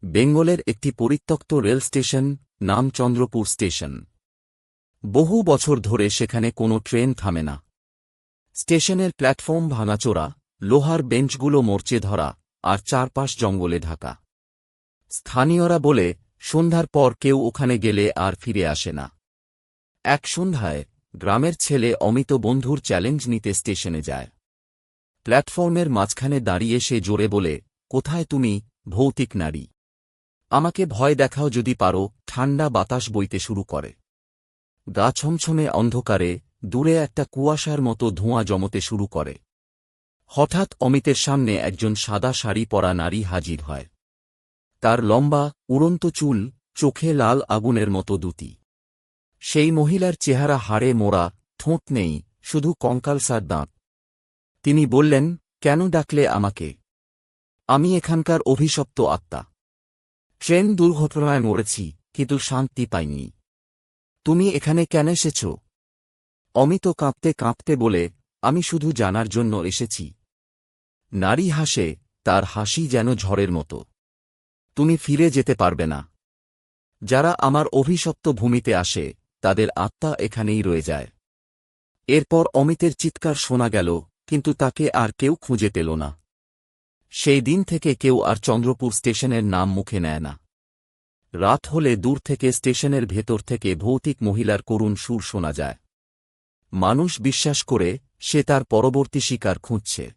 বেঙ্গলের একটি পরিত্যক্ত রেল স্টেশন, নাম চন্দ্রপুর স্টেশন। বহু বছর ধরে সেখানে কোনো ট্রেন থামে না। স্টেশনের প্ল্যাটফর্ম ভাঙাচোরা, লোহার বেঞ্চগুলো মরচে ধরা, আর চারপাশ জঙ্গলে ঢাকা। স্থানীয়রা বলে, সন্ধ্যার পর কেউ ওখানে গেলে আর ফিরে আসে না। এক সন্ধ্যায় গ্রামের ছেলে অমিত বন্ধুর চ্যালেঞ্জ নিতে স্টেশনে যায়। প্ল্যাটফর্মের মাঝখানে দাঁড়িয়ে সে জোরে বলে, কোথায় তুমি, ভৌতিক নারী? আমাকে ভয় দেখাও যদি পারো। ঠান্ডা বাতাস বইতে শুরু করে। গা ছমছমে অন্ধকারে দূরে একটা কুয়াশার মতো ধোঁয়া জমতে শুরু করে। হঠাৎ অমিতের সামনে একজন সাদা শাড়ি পরা নারী হাজির হয়। তার লম্বা, উড়ন্ত চুল, চোখে লাল আগুনের মতো দুটি। সেই মহিলার চেহারা হাড়ে মোড়া, ঠোঁট নেই, শুধু কঙ্কালসার দাঁত। তিনি বললেন, কেন ডাকলে আমাকে? আমি এখানকার অভিশপ্ত আত্মা। ট্রেন দুর্ঘটনায় মরেছি, কিন্তু শান্তি পাইনি। তুমি এখানে কেন এসেছ? অমিত কাঁপতে কাঁপতে বলে, আমি শুধু জানার জন্য এসেছি। নারী হাসে, তার হাসি যেন ঝড়ের মতো। তুমি ফিরে যেতে পারবে না। যারা আমার অভিশপ্ত ভূমিতে আসে, তাদের আত্মা এখানেই রয়ে যায়। এরপর অমিতের চিৎকার শোনা গেল, কিন্তু তাকে আর কেউ খুঁজে পেল না। সেই দিন থেকে কেউ আর চন্দ্রপুর স্টেশনের নাম মুখে নেয় না। রাত হলে দূর থেকে স্টেশনের ভেতর থেকে ভৌতিক মহিলার করুণ সুর শোনা যায়। মানুষ বিশ্বাস করে সে তার পরবর্তী শিকার খুঁজছে।